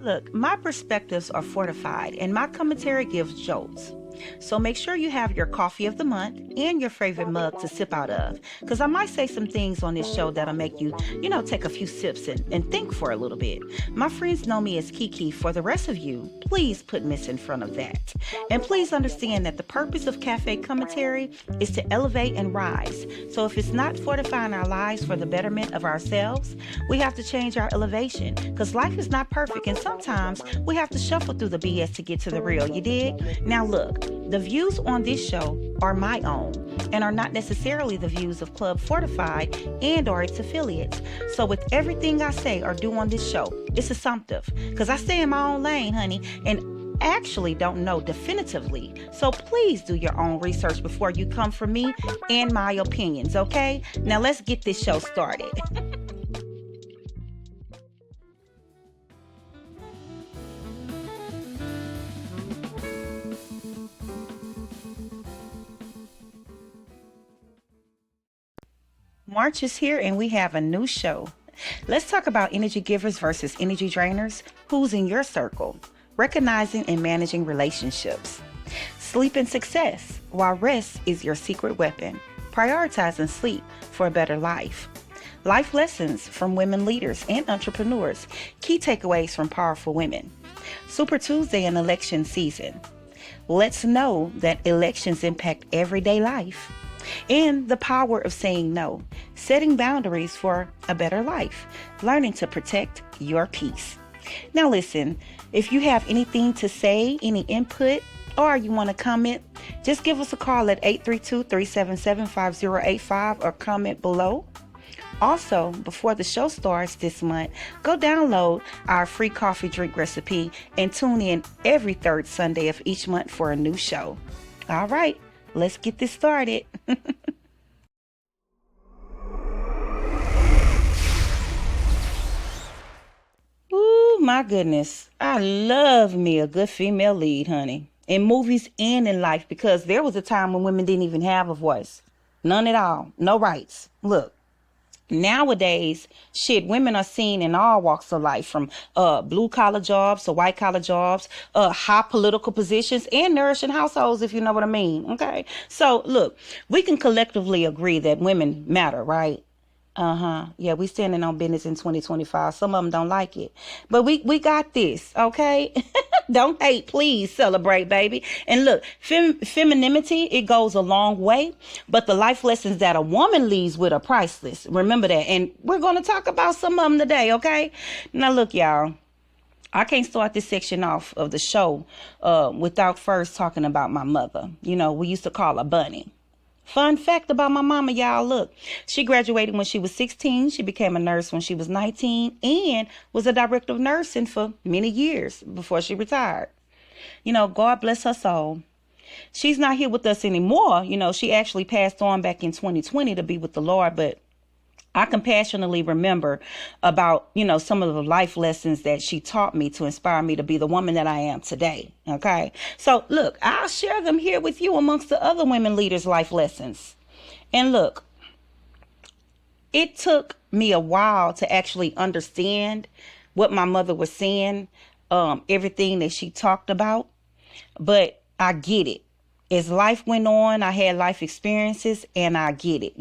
Look, my perspectives are fortified and my commentary gives jolts. So make sure you have your coffee of the month and your favorite mug to sip out of. Because I might say some things on this show that'll make you, take a few sips and think for a little bit. My friends know me as Kiki. For the rest of you, please put Miss in front of that. And please understand that the purpose of Cafe Commentary is to elevate and rise. So if it's not fortifying our lives for the betterment of ourselves, we have to change our elevation. Because life is not perfect and sometimes we have to shuffle through the BS to get to the real, you dig? Now look, the views on this show are my own and are not necessarily the views of Club Fortified and or its affiliates. So with everything I say or do on this show, it's assumptive because I stay in my own lane, honey, and actually don't know definitively. So please do your own research before you come for me and my opinions, okay? Now let's get this show started. March is here and we have a new show. Let's talk about energy givers versus energy drainers. Who's in your circle? Recognizing and managing relationships. Sleep and success, while rest is your secret weapon. Prioritizing sleep for a better life. Life lessons from women leaders and entrepreneurs. Key takeaways from powerful women. Super Tuesday and election season. Let's know that elections impact everyday life. And the power of saying no, setting boundaries for a better life, learning to protect your peace. Now listen, if you have anything to say, any input, or you want to comment, just give us a call at 832-377-5085 or comment below. Also, before the show starts this month, go download our free coffee drink recipe and tune in every third Sunday of each month for a new show. All right. Let's get this started. Ooh, my goodness. I love me a good female lead, honey. In movies and in life, because there was a time when women didn't even have a voice. None at all. No rights. Look. Nowadays, women are seen in all walks of life, from blue collar jobs to white collar jobs, high political positions, and nourishing households, if you know what I mean. Okay. So look, we can collectively agree that women matter, right? Yeah, we standing on business in 2025. Some of them don't like it, but we got this. Okay. Don't hate, please celebrate, baby. And look, femininity, it goes a long way, but the life lessons that a woman leaves with are priceless. Remember that. And we're going to talk about some of them today. Okay. Now look, y'all, I can't start this section off of the show without first talking about my mother. We used to call her Bunny. Fun fact about my mama, y'all, look, she graduated when she was 16. She became a nurse when she was 19 and was a director of nursing for many years before she retired. God bless her soul. She's not here with us anymore. She actually passed on back in 2020 to be with the Lord, but I compassionately remember about, some of the life lessons that she taught me to inspire me to be the woman that I am today. Okay. So look, I'll share them here with you amongst the other women leaders' life lessons. And look, it took me a while to actually understand what my mother was saying, everything that she talked about, but I get it. As life went on, I had life experiences and I get it.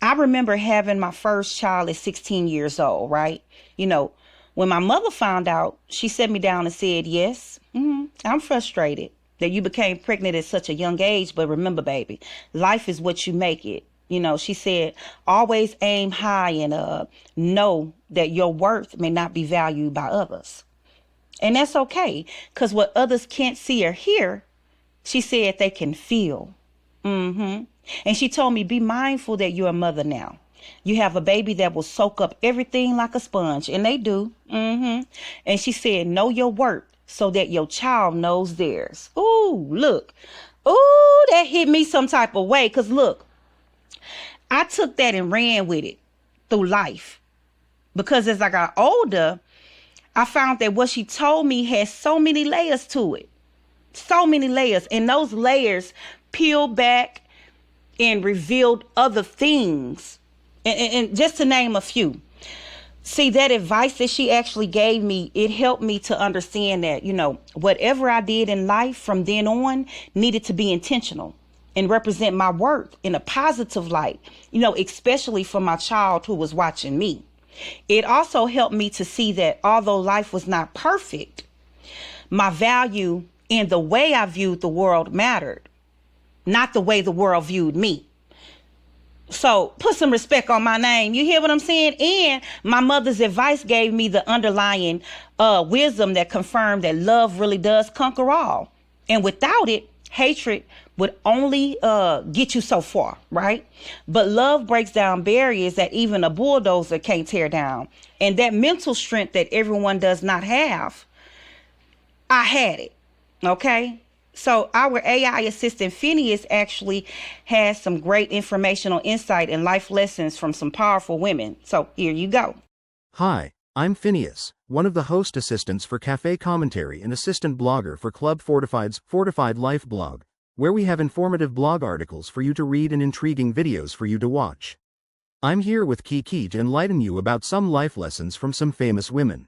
I remember having my first child at 16 years old, right? When my mother found out, she sat me down and said, yes, I'm frustrated that you became pregnant at such a young age. But remember, baby, life is what you make it. She said, always aim high and know that your worth may not be valued by others. And that's okay, because what others can't see or hear, she said they can feel. And she told me, be mindful that you're a mother now. You have a baby that will soak up everything like a sponge. And they do. And she said, know your worth so that your child knows theirs. Ooh, look. Ooh, that hit me some type of way. Because look, I took that and ran with it through life. Because as I got older, I found that what she told me had so many layers to it. So many layers. And those layers peeled back and revealed other things. And just to name a few. See, that advice that she actually gave me, it helped me to understand that, whatever I did in life from then on needed to be intentional and represent my work in a positive light, especially for my child who was watching me. It also helped me to see that although life was not perfect, my value and the way I viewed the world mattered, not the way the world viewed me. So put some respect on my name. You hear what I'm saying? And my mother's advice gave me the underlying wisdom that confirmed that love really does conquer all. And without it, hatred would only get you so far, right? But love breaks down barriers that even a bulldozer can't tear down. And that mental strength that everyone does not have, I had it. Okay? So our AI assistant Phineas actually has some great informational insight and life lessons from some powerful women. So here you go. Hi, I'm Phineas, one of the host assistants for Cafe Commentary and assistant blogger for Club Fortified's Fortified Life blog, where we have informative blog articles for you to read and intriguing videos for you to watch. I'm here with Kiki to enlighten you about some life lessons from some famous women.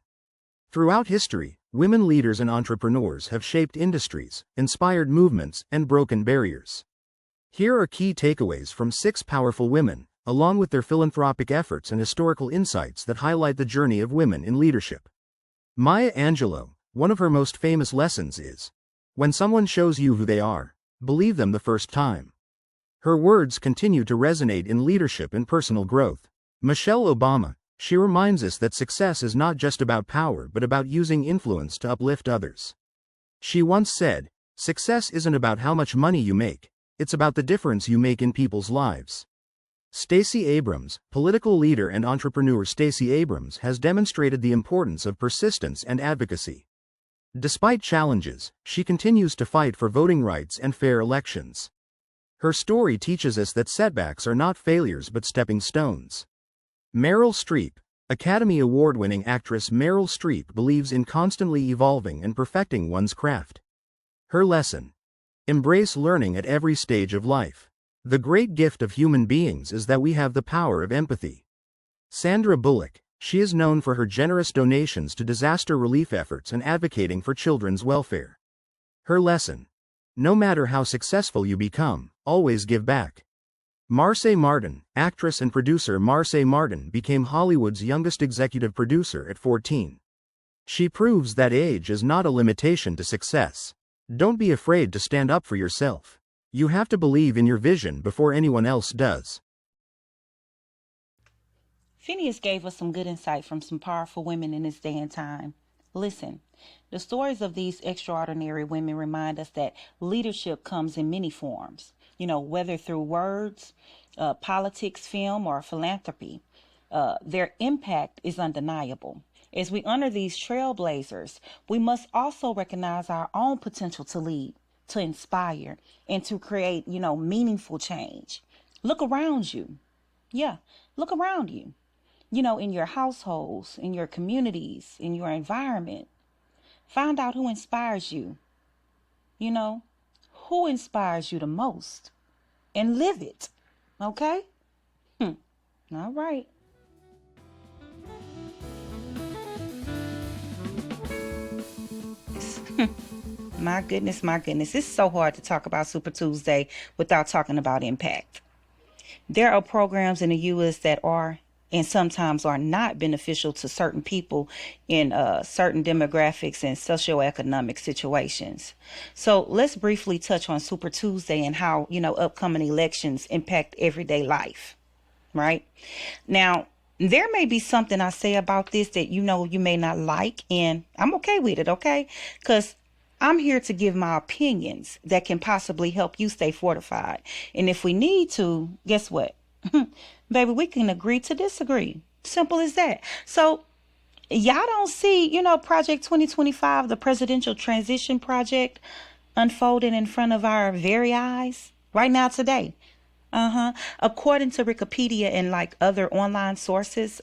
Throughout history, women leaders and entrepreneurs have shaped industries, inspired movements, and broken barriers. Here are key takeaways from 6 powerful women, along with their philanthropic efforts and historical insights that highlight the journey of women in leadership. Maya Angelou, one of her most famous lessons is, when someone shows you who they are, believe them the first time. Her words continue to resonate in leadership and personal growth. Michelle Obama, she reminds us that success is not just about power but about using influence to uplift others. She once said, success isn't about how much money you make, it's about the difference you make in people's lives. Stacey Abrams, political leader and entrepreneur Stacey Abrams has demonstrated the importance of persistence and advocacy. Despite challenges, she continues to fight for voting rights and fair elections. Her story teaches us that setbacks are not failures but stepping stones. Meryl Streep, Academy Award-winning actress Meryl Streep believes in constantly evolving and perfecting one's craft. Her lesson: embrace learning at every stage of life. The great gift of human beings is that we have the power of empathy. Sandra Bullock, she is known for her generous donations to disaster relief efforts and advocating for children's welfare. Her lesson: no matter how successful you become, always give back. Marsai Martin, actress and producer Marsai Martin became Hollywood's youngest executive producer at 14. She proves that age is not a limitation to success. Don't be afraid to stand up for yourself. You have to believe in your vision before anyone else does. Phineas gave us some good insight from some powerful women in this day and time. Listen, the stories of these extraordinary women remind us that leadership comes in many forms, whether through words, politics, film, or philanthropy. Their impact is undeniable. As we honor these trailblazers, we must also recognize our own potential to lead, to inspire, and to create, meaningful change. Look around you. Yeah, look around you. In your households, in your communities, in your environment. Find out who inspires you. Who inspires you the most, and live it. Okay? All right. My goodness, my goodness. It's so hard to talk about Super Tuesday without talking about impact. There are programs in the U.S. that are and sometimes are not beneficial to certain people in certain demographics and socioeconomic situations. So let's briefly touch on Super Tuesday and how, upcoming elections impact everyday life, right? Now, there may be something I say about this that you may not like, and I'm okay with it, okay? Because I'm here to give my opinions that can possibly help you stay fortified. And if we need to, guess what? Baby, we can agree to disagree. Simple as that. So y'all don't see, Project 2025, the presidential transition project, unfolding in front of our very eyes right now today. According to Wikipedia and other online sources,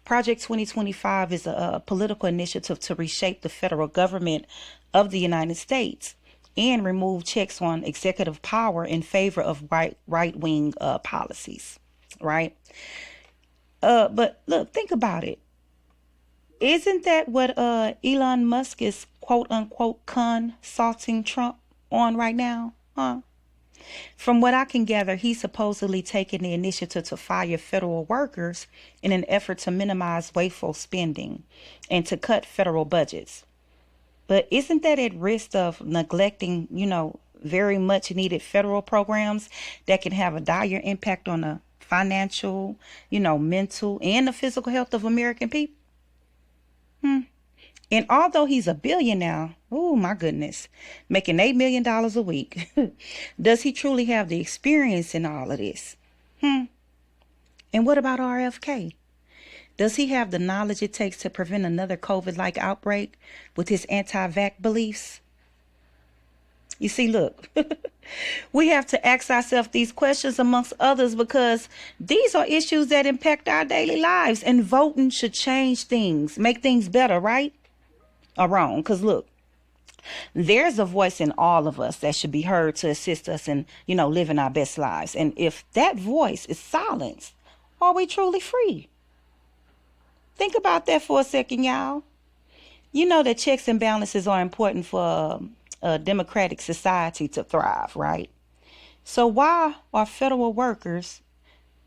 Project 2025 is a political initiative to reshape the federal government of the United States and remove checks on executive power in favor of right-wing policies, right? But look, think about it. Isn't that what Elon Musk is quote unquote consulting Trump on right now? Huh? From what I can gather, he's supposedly taking the initiative to fire federal workers in an effort to minimize wasteful spending and to cut federal budgets. But isn't that at risk of neglecting, very much needed federal programs that can have a dire impact on the financial, mental, and the physical health of American people? And although he's a billionaire, oh my goodness, making $8 million a week, does he truly have the experience in all of this? And what about RFK? Does he have the knowledge it takes to prevent another COVID-like outbreak with his anti-vax beliefs? You see, look, we have to ask ourselves these questions amongst others because these are issues that impact our daily lives, and voting should change things, make things better, right? Or wrong? Because look, there's a voice in all of us that should be heard to assist us in, living our best lives. And if that voice is silenced, are we truly free? Think about that for a second, y'all. You know that checks and balances are important for a democratic society to thrive, right? So why are federal workers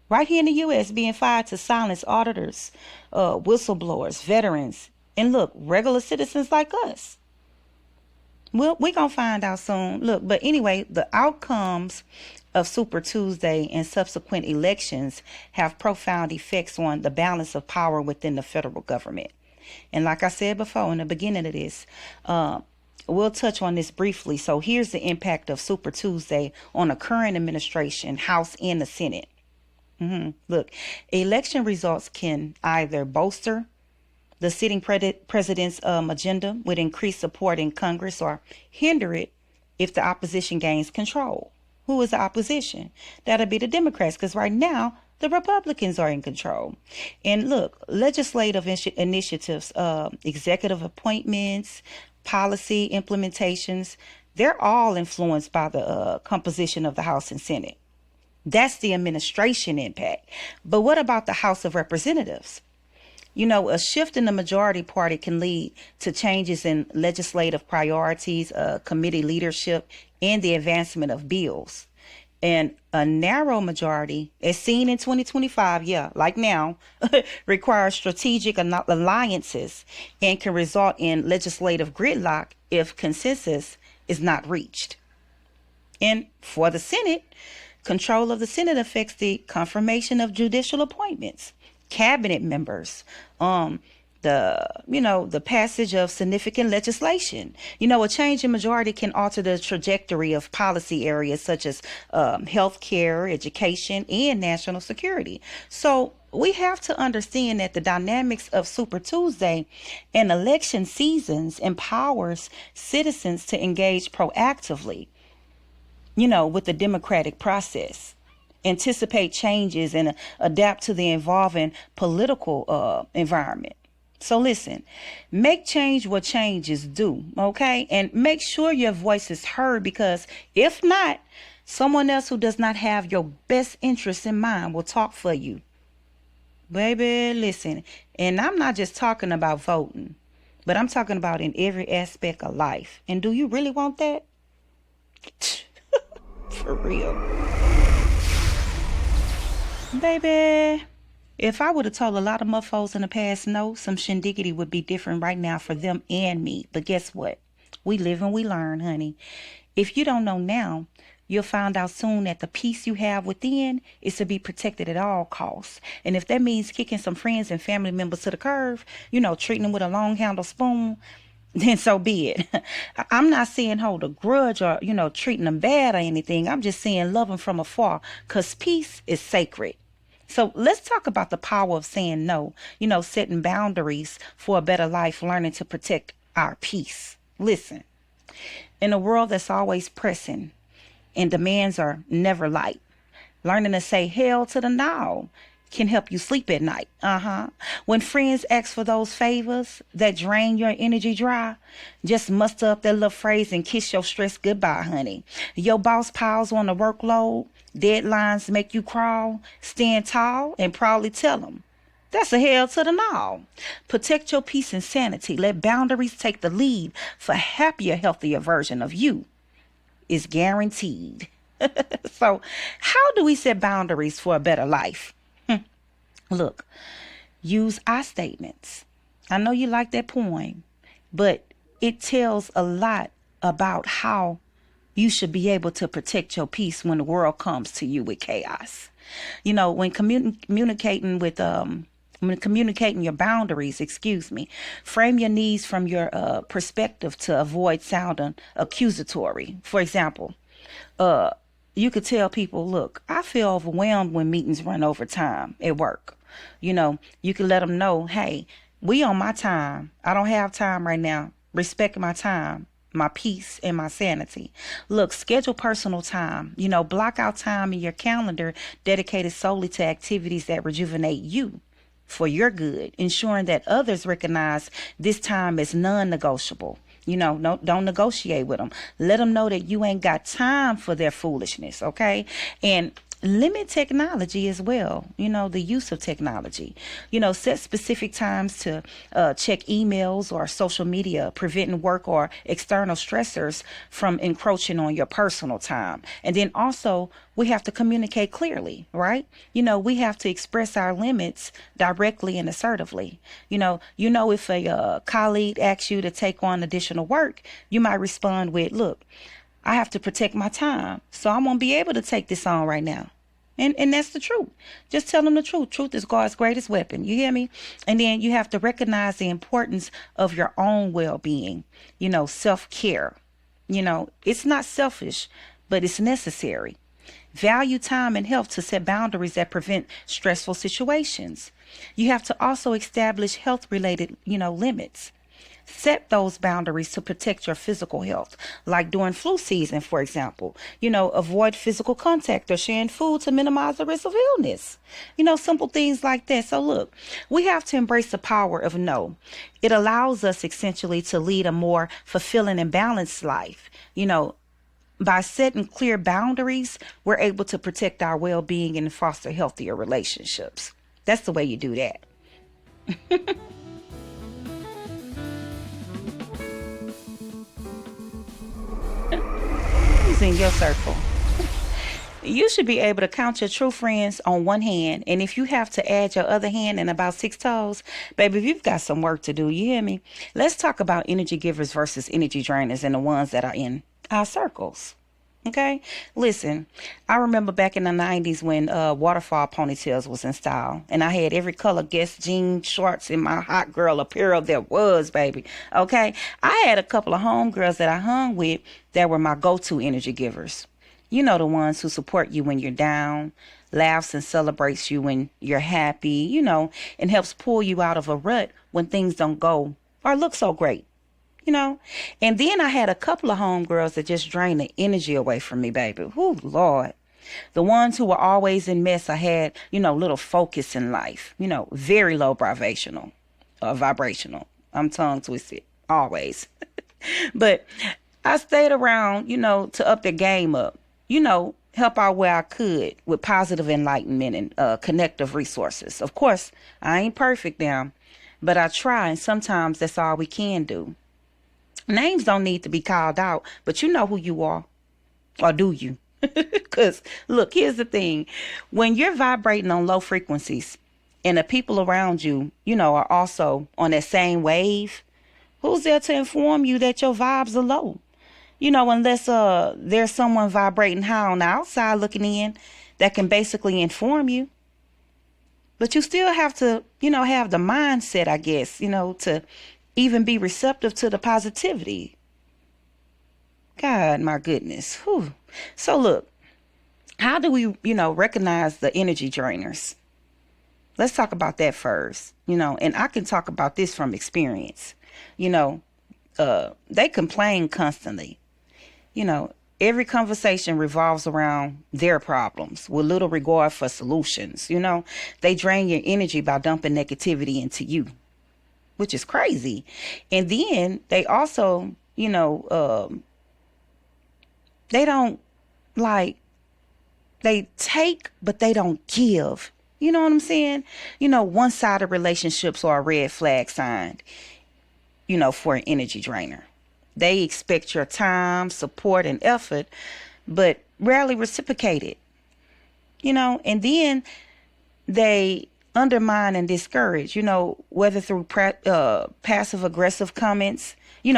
right here in the U.S. being fired to silence auditors, whistleblowers, veterans, and look, regular citizens like us? Well, we're going to find out soon. Look, but anyway, the outcomes of Super Tuesday and subsequent elections have profound effects on the balance of power within the federal government. And like I said before in the beginning of this, we'll touch on this briefly. So here's the impact of Super Tuesday on the current administration, House and the Senate. Look, election results can either bolster the sitting president's agenda with increased support in Congress or hinder it if the opposition gains control. Who is the opposition? That'll be the Democrats, because right now the Republicans are in control. And look, legislative initiatives, executive appointments, policy implementations, they're all influenced by the composition of the House and Senate. That's the administration impact. But what about the House of Representatives? A shift in the majority party can lead to changes in legislative priorities, committee leadership, and the advancement of bills. And a narrow majority, as seen in 2025, like now, requires strategic alliances and can result in legislative gridlock if consensus is not reached. And for the Senate, control of the Senate affects the confirmation of judicial appointments, cabinet members, the passage of significant legislation. A change in majority can alter the trajectory of policy areas such as healthcare, education, and national security. So we have to understand that the dynamics of Super Tuesday and election seasons empowers citizens to engage proactively, with the democratic process, anticipate changes, and adapt to the evolving political environment. So listen, make change what change is due, okay? And make sure your voice is heard, because if not, someone else who does not have your best interests in mind will talk for you. Baby, listen, and I'm not just talking about voting, but I'm talking about in every aspect of life. And do you really want that? For real. Baby, if I would have told a lot of motherfuckers in the past no, some shindiggity would be different right now for them and me. But guess what? We live and we learn, honey. If you don't know now, you'll find out soon that the peace you have within is to be protected at all costs. And if that means kicking some friends and family members to the curb, treating them with a long handle spoon, then so be it. I'm not saying hold a grudge or, treating them bad or anything. I'm just saying love them from afar, because peace is sacred. So let's talk about the power of saying no, setting boundaries for a better life, learning to protect our peace. Listen, in a world that's always pressing and demands are never light, learning to say hell to the no can help you sleep at night. When friends ask for those favors that drain your energy dry, just muster up that little phrase and kiss your stress goodbye, honey. Your boss piles on the workload, deadlines make you crawl, stand tall and proudly tell them, That's a hell to the no. Protect your peace and sanity. Let boundaries take the lead for a happier, healthier version of you is guaranteed. So, how do we set boundaries for a better life? Look, use I statements. I know you like that poem, but it tells a lot about how you should be able to protect your peace when the world comes to you with chaos. When communicating with when communicating your boundaries, excuse me, frame your needs from your perspective to avoid sounding accusatory. For example, uh, you could tell people, look, I feel overwhelmed when meetings run over time at work. You can let them know, hey, we on my time. I don't have time right now. Respect my time, my peace, and my sanity. Look, schedule personal time. Block out time in your calendar dedicated solely to activities that rejuvenate you for your good, ensuring that others recognize this time as non-negotiable. No, don't negotiate with them. Let them know that you ain't got time for their foolishness, okay? And limit technology as well, the use of technology. Set specific times to check emails or social media, preventing work or external stressors from encroaching on your personal time. And then also, we have to communicate clearly, right? We have to express our limits directly and assertively. If a colleague asks you to take on additional work, you might respond with, look, I have to protect my time, so I won't be able to take this on right now. And that's the truth. Just tell them the truth. Truth is God's greatest weapon. You hear me? And then you have to recognize the importance of your own well-being, self-care. It's not selfish, but it's necessary. Value time and health to set boundaries that prevent stressful situations. You have to also establish health-related, limits. Set those boundaries to protect your physical health, like during flu season, for example. Avoid physical contact or sharing food to minimize the risk of illness. Simple things like that. So look, we have to embrace the power of no. It allows us essentially to lead a more fulfilling and balanced life. By setting clear boundaries, we're able to protect our well-being and foster healthier relationships. That's the way you do that. Who's in your circle? You should be able to count your true friends on one hand. And if you have to add your other hand and about 6 toes, baby, you've got some work to do. You hear me? Let's talk about energy givers versus energy drainers and the ones that are in our circles. Okay, listen, I remember back in the 90s when waterfall ponytails was in style, and I had every color Guess jean shorts in my hot girl apparel there was, baby. Okay, I had a couple of homegirls that I hung with that were my go-to energy givers. The ones who support you when you're down, laughs and celebrates you when you're happy, and helps pull you out of a rut when things don't go or look so great. And then I had a couple of homegirls that just drained the energy away from me, baby. Whoo, Lord. The ones who were always in mess, I had, little focus in life, very low vibrational. I'm tongue twisted, always. But I stayed around, to up the game up, help out where I could with positive enlightenment and connective resources. Of course, I ain't perfect now, but I try, and sometimes that's all we can do. Names don't need to be called out, but you know who you are. Or do you? Because, look, here's the thing. When you're vibrating on low frequencies and the people around you, are also on that same wave, who's there to inform you that your vibes are low? Unless there's someone vibrating high on the outside looking in that can basically inform you. But you still have to, have the mindset, I guess, to even be receptive to the positivity. God, my goodness. Whew. So look, how do we, recognize the energy drainers? Let's talk about that first, and I can talk about this from experience. They complain constantly. Every conversation revolves around their problems with little regard for solutions. They drain your energy by dumping negativity into you, which is crazy. And then they also, they don't they take, but they don't give. You know what I'm saying? One-sided relationships are a red flag sign, for an energy drainer. They expect your time, support, and effort, but rarely reciprocate it, and then they undermine and discourage, whether through passive aggressive comments,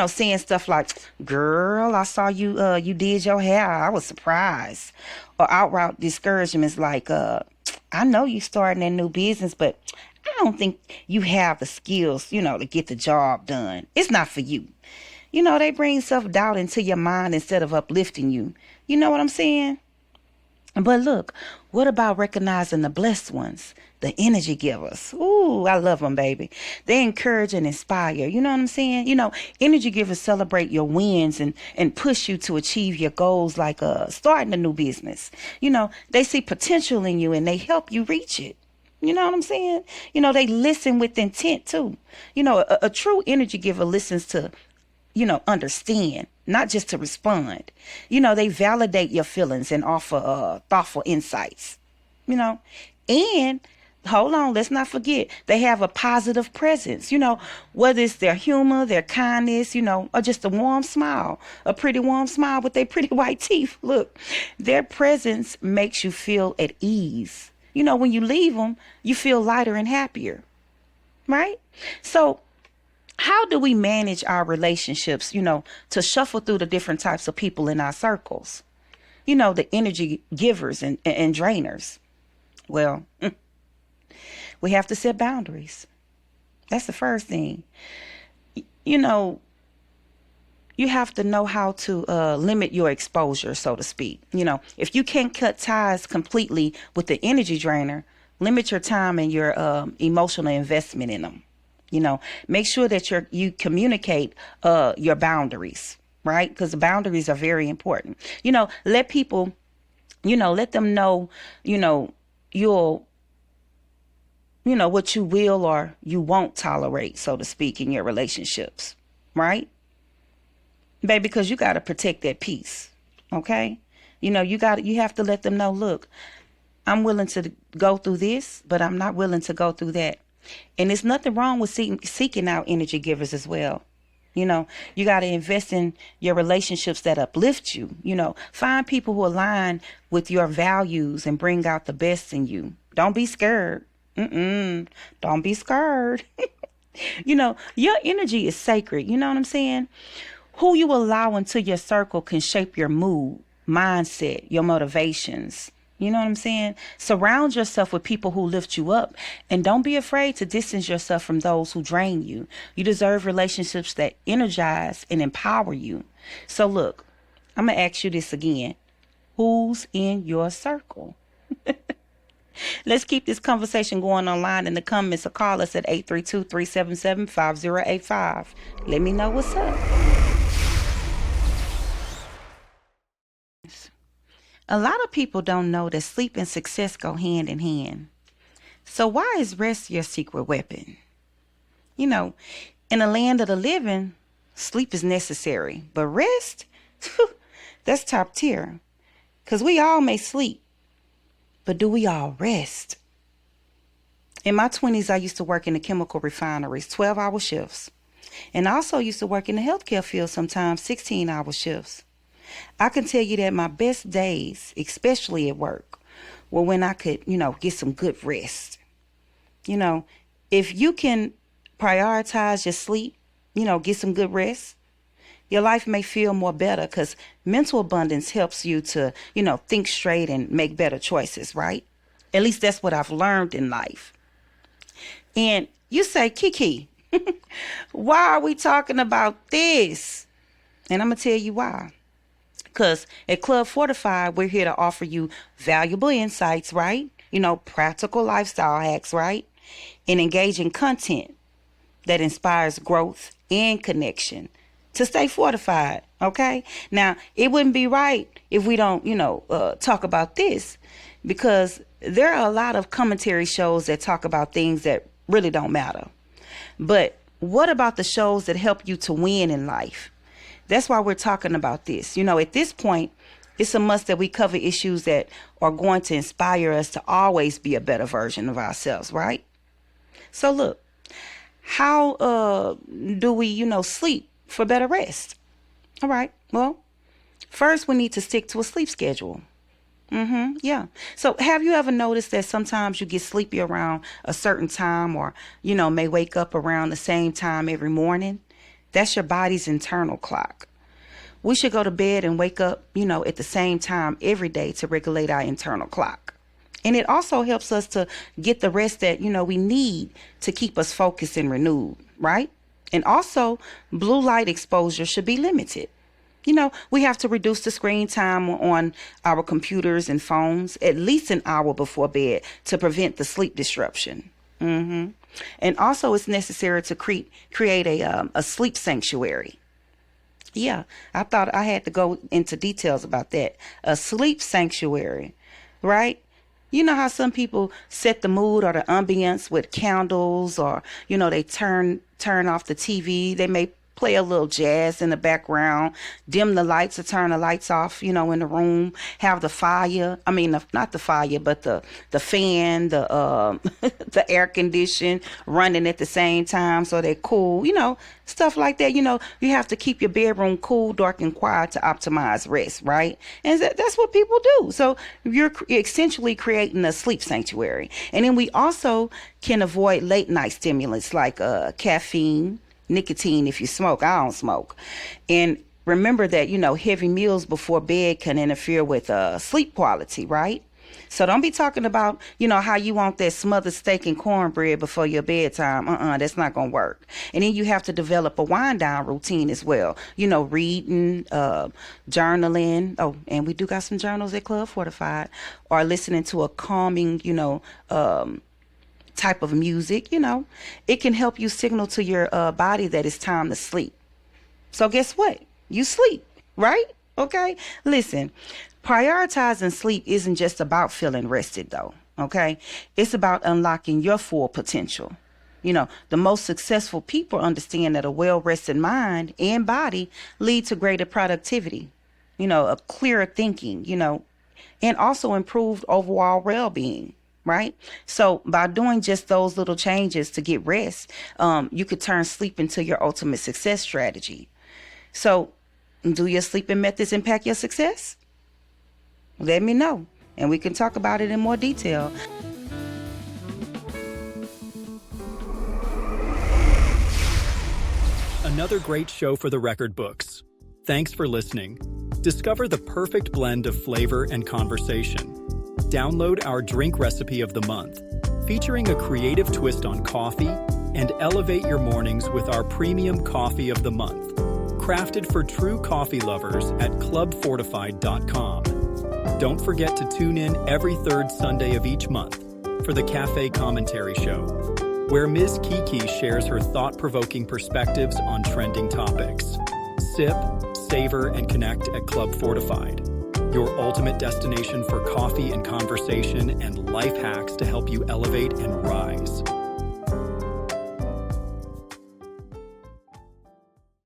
saying stuff like, girl, I saw you did your hair. I was surprised. Or outright discouragements like, I know you starting a new business, but I don't think you have the skills, to get the job done. It's not for you. They bring self-doubt into your mind instead of uplifting you. You know what I'm saying? But look, what about recognizing the blessed ones, the energy givers? Ooh, I love them, baby. They encourage and inspire. You know what I'm saying? Energy givers celebrate your wins and push you to achieve your goals, like starting a new business. They see potential in you and they help you reach it. You know what I'm saying? They listen with intent too. A true energy giver listens to understand, not just to respond. They validate your feelings and offer thoughtful insights, and hold on, let's not forget, they have a positive presence, whether it's their humor, their kindness, or just a warm smile, a pretty warm smile with their pretty white teeth. Look, their presence makes you feel at ease. When you leave them, you feel lighter and happier, right? So how do we manage our relationships, to shuffle through the different types of people in our circles? The energy givers and drainers. Well, we have to set boundaries. That's the first thing. You have to know how to limit your exposure, so to speak. If you can't cut ties completely with the energy drainer, limit your time and your emotional investment in them. Make sure that you communicate your boundaries, right? Because the boundaries are very important. Let people, let them know, you'll, what you will or you won't tolerate, so to speak, in your relationships, right? Baby, because you got to protect that peace, okay? You have to let them know, look, I'm willing to go through this, but I'm not willing to go through that. And there's nothing wrong with seeking out energy givers as well. You got to invest in your relationships that uplift you. Find people who align with your values and bring out the best in you. Don't be scared. Don't be scared. Your energy is sacred. You know what I'm saying? Who you allow into your circle can shape your mood, mindset, your motivations. You know what I'm saying? Surround yourself with people who lift you up, and don't be afraid to distance yourself from those who drain you. You deserve relationships that energize and empower you. So look, I'm going to ask you this again. Who's in your circle? Let's keep this conversation going online in the comments, or call us at 832-377-5085. Let me know what's up. A lot of people don't know that sleep and success go hand in hand. So why is rest your secret weapon? In the land of the living, sleep is necessary. But rest, that's top tier. Because we all may sleep, but do we all rest? In my 20s, I used to work in the chemical refineries, 12-hour shifts. And I also used to work in the healthcare field, sometimes 16-hour shifts. I can tell you that my best days, especially at work, were when I could, get some good rest. If you can prioritize your sleep, get some good rest, your life may feel more better, because mental abundance helps you to, think straight and make better choices, right? At least that's what I've learned in life. And you say, Kiki, why are we talking about this? And I'm going to tell you why. Because at Club Fortified, we're here to offer you valuable insights, right? Practical lifestyle hacks, right? And engaging content that inspires growth and connection to stay fortified, okay? Now, it wouldn't be right if we don't, talk about this, because there are a lot of commentary shows that talk about things that really don't matter. But what about the shows that help you to win in life? That's why we're talking about this. At this point, It's a must that we cover issues that are going to inspire us to always be a better version of ourselves, right? So look, how do we, sleep for better rest? All right. Well, first we need to stick to a sleep schedule. Yeah. So have you ever noticed that sometimes you get sleepy around a certain time or, may wake up around the same time every morning? That's your body's internal clock. We should go to bed and wake up, at the same time every day to regulate our internal clock. And it also helps us to get the rest that, we need to keep us focused and renewed, right? And also, blue light exposure should be limited. We have to reduce the screen time on our computers and phones at least an hour before bed to prevent the sleep disruption. And also, it's necessary to create a sleep sanctuary. Yeah, I thought I had to go into details about that. A sleep sanctuary, right? You know how some people set the mood or the ambience with candles or, they turn off the TV. They may play a little jazz in the background, dim the lights or turn the lights off, in the room, have the fire. I mean, not the fire, but the fan, the the air condition running at the same time so they're cool, stuff like that. You have to keep your bedroom cool, dark, and quiet to optimize rest, right? And that's what people do. So you're essentially creating a sleep sanctuary. And then we also can avoid late night stimulants like caffeine, nicotine if you smoke. I don't smoke. And remember that, heavy meals before bed can interfere with sleep quality, right? So don't be talking about, how you want that smothered steak and cornbread before your bedtime. That's not going to work. And then you have to develop a wind down routine as well. Reading, journaling. Oh, and we do got some journals at Club Fortified. Or listening to a calming, type of music, it can help you signal to your body that it's time to sleep. So guess what? You sleep, right? Okay. Listen, prioritizing sleep isn't just about feeling rested though. Okay. It's about unlocking your full potential. The most successful people understand that a well-rested mind and body lead to greater productivity, a clearer thinking, and also improved overall well-being. Right? So by doing just those little changes to get rest, you could turn sleep into your ultimate success strategy. So do your sleeping methods impact your success? Let me know and we can talk about it in more detail. Another great show for the record books. Thanks for listening. Discover the perfect blend of flavor and conversation. Download our drink recipe of the month, featuring a creative twist on coffee, and elevate your mornings with our premium coffee of the month, crafted for true coffee lovers at clubfortified.com. Don't forget to tune in every third Sunday of each month for the Cafe Commentary Show, where Ms. Kiki shares her thought-provoking perspectives on trending topics. Sip, savor, and connect at Club Fortified, your ultimate destination for coffee and conversation and life hacks to help you elevate and rise.